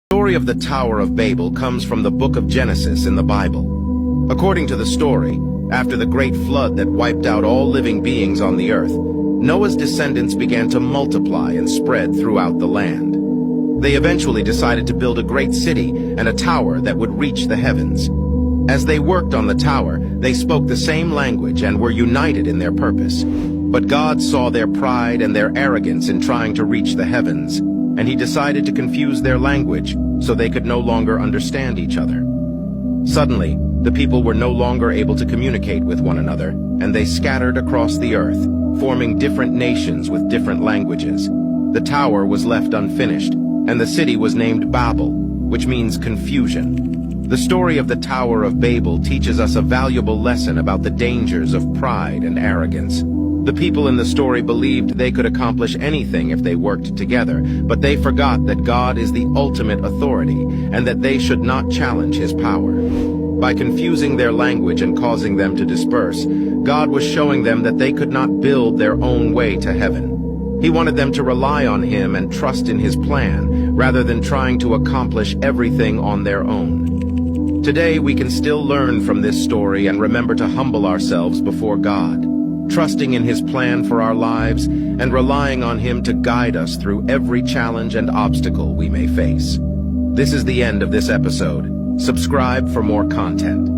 The story of the Tower of Babel comes from the book of Genesis in the Bible. According to the story, after the great flood that wiped out all living beings on the earth, Noah's descendants began to multiply and spread throughout the land. They eventually decided to build a great city and a tower that would reach the heavens. As they worked on the tower, they spoke the same language and were united in their purpose. But God saw their pride and their arrogance in trying to reach the heavens, and he decided to confuse their language so they could no longer understand each other. Suddenly, the people were no longer able to communicate with one another, and they scattered across the earth, forming different nations with different languages. The tower was left unfinished, and the city was named Babel, which means confusion. The story of the Tower of Babel teaches us a valuable lesson about the dangers of pride and arrogance. The people in the story believed they could accomplish anything if they worked together, but they forgot that God is the ultimate authority and that they should not challenge his power. By confusing their language and causing them to disperse, God was showing them that they could not build their own way to heaven. He wanted them to rely on him and trust in his plan, rather than trying to accomplish everything on their own. Today, we can still learn from this story and remember to humble ourselves before God, trusting in his plan for our lives and relying on him to guide us through every challenge and obstacle we may face. This is the end of this episode. Subscribe for more content.